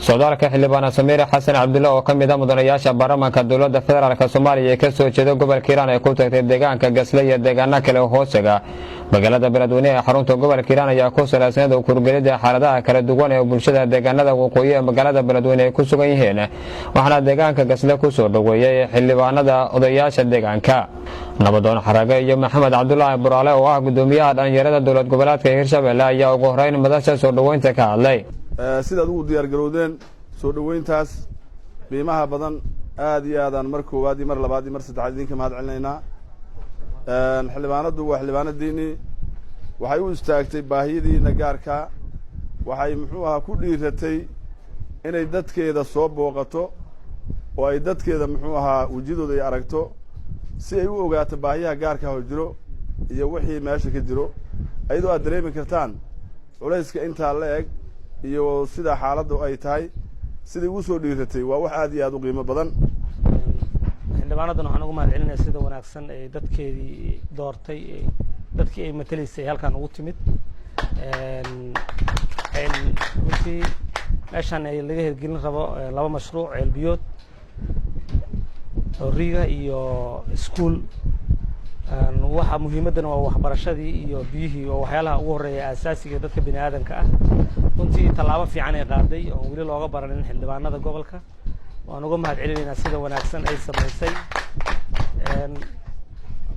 socdaalka xildhibaan Samiir Xasan Cabdulla oo kamid ah mudanayaasha baarlamaanka dowladda federaalka Soomaaliya ee ka soo jeeda gobolka Hiiraan ee ku tagtay deegaanka Gasley iyo deegaano kale oo hoosaga magaalada Beledweyne ee xarunta gobolka Hiiraan ayaa ku saleysan u kurgelida xaaladaha kala duwan ee bulshada deegaanada waqooyi ee magaalada Beledweyne ay ku sugan yihiin waxaana deegaanka Gasley ku soo dhaweeyay xildhibaanada odayaasha deegaanka nabadoon xaraga iyo Maxamed Cabdullaahi Buraale oo ah gudoomiyaha dhalinyarada dowlad goboleedka Hiirshabelle ayaa ugu horeyn madasha soo dhaweynta ka hadlay sidaad ugu diyaar garowdeen soo dhaweyntaas qiimaha badan aad iyo aadaan mar koowaad iyo mar labaad iyo mar saddexaad idinka mahad celinaynaa xildhibaanadu waa xildhibaanadiinii waxay u istaagtay baahiyadiina gaarka waxay muxuu ahaa ku dhiiratay inay dadkeeda soo booqato oo ay dadkeeda muxuu ahaa wejidooda ay aragto si ay u ogaato baahiyaha gaarka oo jiro iyo wixii meesha ka jiro ayadoo aad dareemi kartaan culayska intaa la eg iyo sida xaaladdu ay tahay sidii ugu soo dhiiratay waa wax aad iyo aad u qiimo badan xildhibaanadan waxaan ugu mahad celinaya sida wanaagsan ee dadkeedii doortay dadkii ay matalaysay halkan ugu timid runtii meeshan ay laga hirgelin rabo laba mashruuc ceelbiyood riga iyo iskuul waxa muhiimadana waa waxbarashadii iyo biyihii oo waxyaalaha ugu horeeya aasaasiga dadka bini aadanka ah runtii tallaabo fiican ay qaaday oo weli looga baranin xildhibaanada gobolka waan uga mahad celinaynaa sida wanaagsan ay samaysay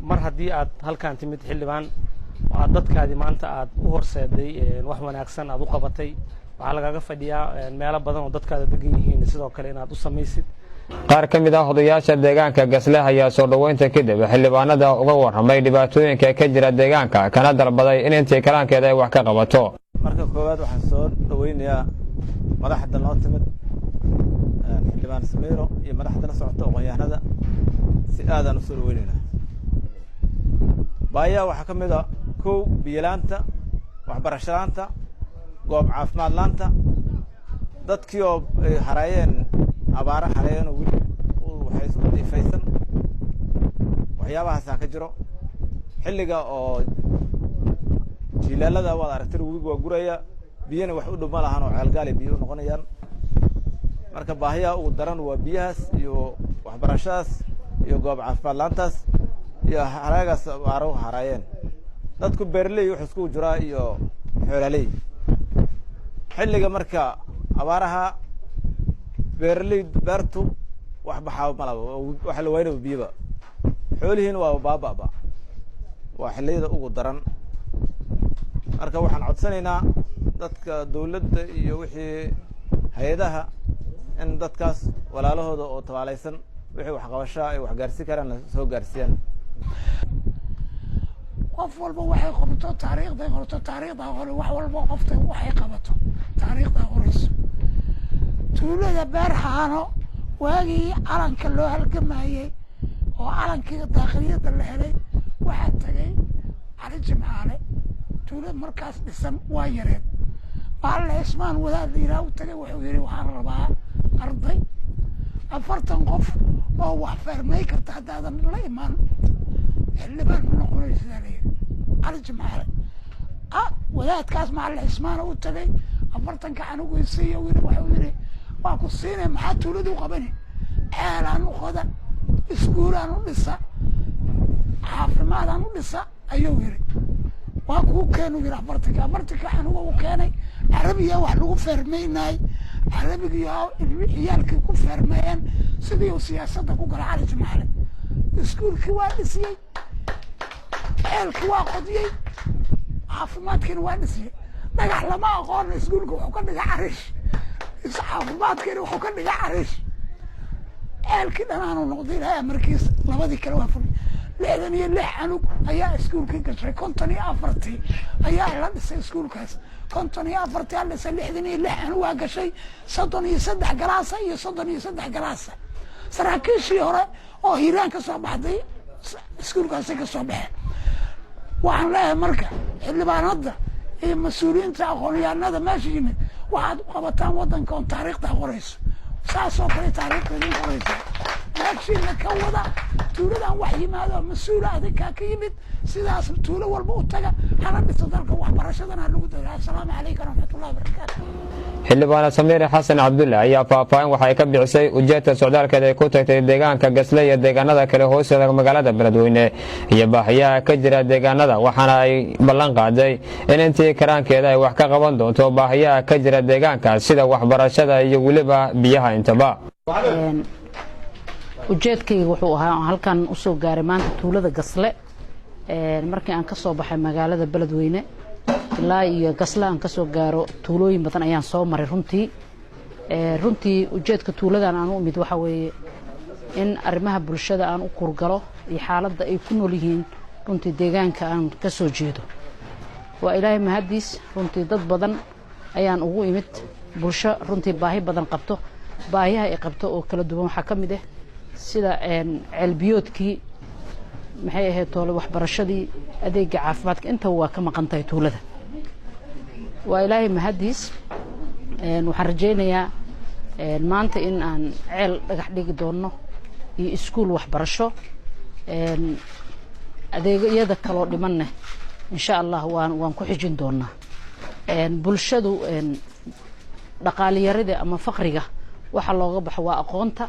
mar haddii aad halkan timid xildhibaan oo dadkaadii maanta aad u horseeday wax wanaagsan aad u qabatay waxaa lagaga fadhiyaa meelo badan oo dadkaada degan yihiin sidoo kale inaad u samaysid qaar ka mid ah odayaasha deegaanka Gasley ayaa soo dhaweynta kadib xildhibaanada uga warramay dhibaatooyinka ka jira deegaanka kana dalbaday in intii kalaankeeda ay wax ka qabato marka koowaad waxaan soo dhaweynayaa madaxda noo timid xildhibaan Samiiro iyo madaxda la socota aqoonyahanada si aadan u soo dhaweynaynaa baayaa waxaa ka mid ah kow biyalaanta waxbarasho laanta goob caafimaad laanta dadkii oo ay hareeyeen abaara hareeyeen oo weli waxay isku diifaysan waxyaabahaas ka jiro xilliga oo jilaalada wada aragtay webiga waa guraya biyana wax u dhow ma lahan oo ceelgaali biyo noqonayaan marka baahiyaha ugu daran waa biyahaas iyo waxbarashadaas iyo goob caafimaad laantaas iyo hareegaas abaaro hareeyeen dadku beerley wax isku jiraa iyo xoolaaley xilliga marka abaaraha beerley beertu wax baxaa ma labo wax la waynayo biyaba xoolihiin waa baababa waa xilliyada ugu daran marka waxaan codsanaynaa dadka dawladda iyo wixii hay'adaha in dadkaas walaalahooda oo tabaalaysan wixii wax qabashaa ay wax gaarsiin karaan soo gaarsiiyaan qof walba waxay qabto taariikhda hore wax walba qofta waxay qabato taariikhda horeyso tuulada beerhaano waagii calanka loo halgamayay oo calankii daaqiliyada la helay waxaa tagay cali jimcaale tuulada markaas dhisan waa yareed maalle ismaan wadaad liiraa u tagay wuxuu yidhi waxaan rabaa arday 40 qof oo wax fahmay karta haddaadan la imaan xildhibaan ma noqonaysaa la yidhi cali jimcaale wadaadkaas maalle ismaan u tagay 40 canugu isiiyo wuxuu yidhi waa ku siinay maxaa tuuladu qabani ceelaan u qoda iskuulaan u dhisa caafimaadaan u dhisa ayuu yidhi waa kuu keenu yidhi 40 canuga u keenay carabiya wax lagu fahmaynay carabiga ciyaalkii ku fahmayeen sidii uu siyaasadda ku gala cali jimcaale iskuulkii waa dhisiyey ceelkii waa qodiyey caafimaadkiina waa dhisiyey dhagax lama aqoon iskuulka wuxuu ka dhigay cariish caafimaadkiina wuxuu ka dhigay cariish ceelkii dhanaanu noqday ilaahay amarkiis labadii kale waa fuli 66 canug ayaa iskuulkii gashay 54 ayaa la dhisay iskuulkaas 54 la dhisay 66 canug waa gashay 33 galaasa iyo 33 galaasa saraakiishii hore oo Hiiraan ka soo baxday iskuulkaasi ka soo baxeen waxaan leeyahay marka xildhibaanada iyo mas'uuliyiinta aqoonyahanada meesha yimid waxaad u qabataan waddanka oo taariikhda qorayso saasoo kale taariikhda qorayso meeshiina ka wada tuuladan wax yimaado mas-uula adinkaa ka yimid sidaas tuulo walba u taga hana dhiso dalka waxbarashadana lagu daro. assalaamu calaykum waraxmatullahi wabarakaatu. xildhibaan Samiir Xasan Cabdulle ayaa faahfaahin waxay ka bixisay ujeedka socdaalkeeda ay ku tagtay deegaanka Gasle iyo deegaanada kale hoosteeda magaalada Beledweyne iyo baahiyaha ka jira deegaanada, waxaana ay ballan qaaday in intii karaankeeda ay wax ka qaban doonto baahiyaha ka jira deegaanka sida waxbarashada iyo waliba biyaha intaba. ujeedkayga wuxuu ahaa halkan u soo gaaray maanta tuulada Gasle markii aan ka soo baxay magaalada Beledweyne ilaa iyo Gasle aan ka soo gaaro tuulooyin badan ayaan soo maray runtii ujeedka tuuladan aan u imid waxa weeye in arrimaha bulshada aan u kurgalo iyo xaaladda ay ku nool yihiin runtii deegaanka aan ka soo jeedo. waa ilaahay mahadiis runtii dad badan ayaan ugu imid bulsho runtii baahi badan qabto baahiyaha ay qabto oo kala duwan waxaa ka mid ah sida ceelbiyoodkii maxay ahayd toole waxbarashadii adeega caafimaadka intaba waa ka maqan tahay tuulada. waa ilaahay mahadiis waxaan rajaynayaa maanta in aan ceel dhagax dhigi doono iyo iskuul waxbarasho adeegyada kaloo dhimanna insha Allah waan ku xijin doonaa. bulshadu dhaqaaliyarida ama faqriga waxa looga baxo waa aqoonta.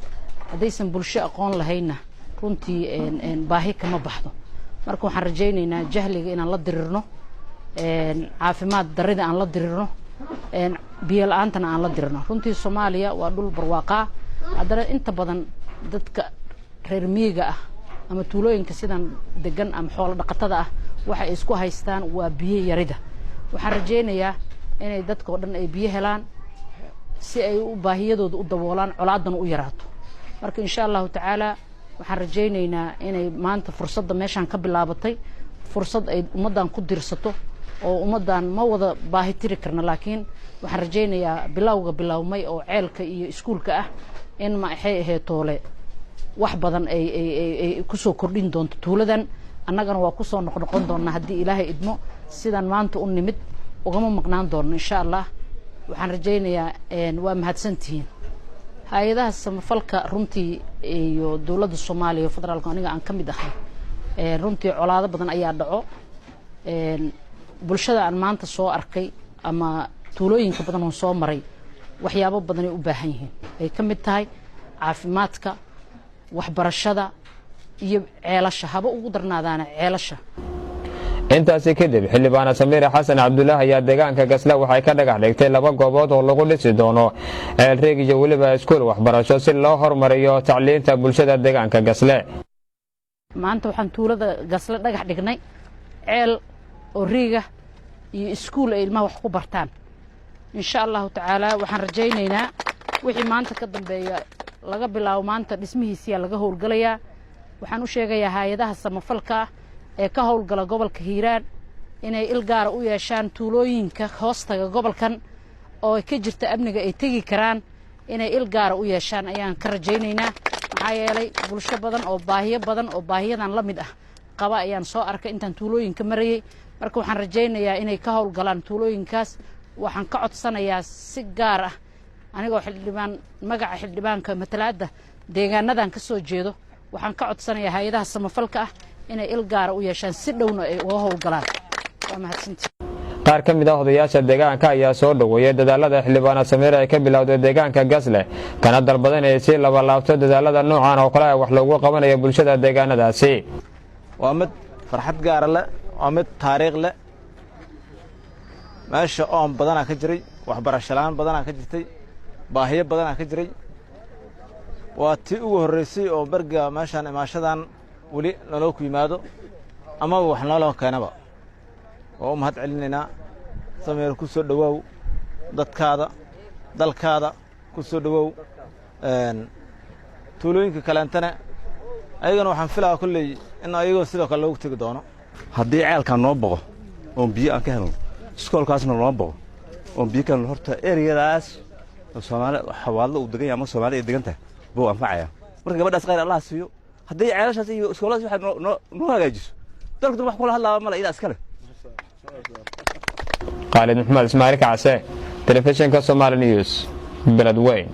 haddaysan bulsho aqoon lahayna runtii baahi kama baxdo. marka waxaan rajaynaynaa jahliga inaan la dirirno, caafimaad darrida aan la dirirno, biyo la'aantana aan la dirirno. runtii Soomaaliya waa dhul barwaaqo haddana inta badan dadka reer miyiga ah ama tuulooyinka sidan degan ama xoolo dhaqatada ah waxa ay isku haystaan waa biyo yarida. waxaan rajaynayaa inay dadka oo dhan ay biyo helaan si ay u baahiyadooda u daboolaan colaadana u yaraato. marka insha Allah taala waxaan rajaynaynaa inay maanta fursadda meeshan ka bilaabatay fursad ay ummadan ku dirsato oo ummadan ma wada baahi tiri karna, laakiin waxaan rajaynayaa bilawmay oo ceelka iyo iskuulka ah in ma ay ahayd toole wax badan ay ku soo kordhin doonto tuuladan. annagana waa ku soo noqon doonaa haddii Ilaahay idmo sidan maanta u nimid ugama maqnaan doono insha Allah. waxaan rajaynayaa waa mahadsantihiin hay'adaha samafalka runtii iyo dawladda Soomaaliya federaalka aniga aan ka mid ahay. runtii colaado badan ayaa dhaco. bulshada aan maanta soo arkay ama tuulooyinka badan oo soo maray waxyaabo badan ay u baahan yihiin ay ka mid tahay caafimaadka, waxbarashada iyo ceelasha haba ugu darnaadaana ceelasha. intaasi kadib xildhibaan Samiir Xasan Cabdulle ayaa deegaanka Gasle waxay ka dhagax dhigtay 2 goobood oo lagu dhisi doono ceel reeg iyo waliba iskuul waxbarasho si loo horumariyo tacliinta bulshada deegaanka Gasle. maanta waxaan tuulada Gasle dhagax dhignay ceel oo riiga iyo iskuul ay ilmaha wax ku bartaan. insha Allah taala waxaan rajaynaynaa wixii maanta ka dambeeya laga bilaabo maanta dhismihiisa laga howlgalayaa. waxaan u sheegayaa hay'adaha samafalka ee ka howlgala gobolka Hiiraan inay il gaar u yeeshaan tuulooyinka hoostaga gobolkan oo ka jirta amniga ay tagi karaan inay il gaar u yeeshaan ayaan ka rajaynaynaa. maxaa yeelay bulsho badan oo baahiyadan la mid ah qaba ayaan soo arkay intaan tuulooyinka marayay. marka waxaan rajaynayaa inay ka howlgalaan tuulooyinkaas. waxaan ka codsanayaa si gaar ah anigoo magaca xildhibaanka matalaadda deegaanadan ka soo jeedo waxaan ka codsanayaa hay'adaha samafalka ah inay il gaar u yeeshaan si dhowna ay uga howlgalaan. waa mahadsantihiin. qaar ka mid ah odayaasha deegaanka ayaa soo dhaweeyay dadaalada xildhibaan Samiir ay ka bilowday deegaanka Gasle kana dalbadanay si laba laabto dadaalada noocan oo kale wax loogu qabanayo bulshada deegaanadaasi. waa mid farxad gaar leh, waa mid taariikh leh. meesha oo badana ka jiray, waxbarasho la'aan badana ka jirtay, baahiyo badana ka jiray. waa tii ugu horeysay oo barga meeshan imaashadan wali naloo ku yimaado ama wax naloo keenaba. waa u mahad celinaynaa. Samiir ku soo dhawaaw dadkaada, dalkaada ku soo dhawaaw. tuulooyinka kaleentana ayagana waxaan filayaa kulley in ayagoo sidoo kale loogu tegi doono. haddii ceelkan noo boqo oo biyo aan ka helno iskoolkaasna noo boqo oo biyo kan horta ereyadaas Soomaali xawaalo u degan yahay ama Soomaali ay degan tahay buu anfacaya. marka gabadhaas qayr Allah siiyo haddii ceelashaas iyo iskooladaas waxa noo hagaajiso dalka wax kula hadlaa ma la ida iskale. Khalid Maxamed Ismaaciil Kacse, Telefishinka Somali News, Beledweyne.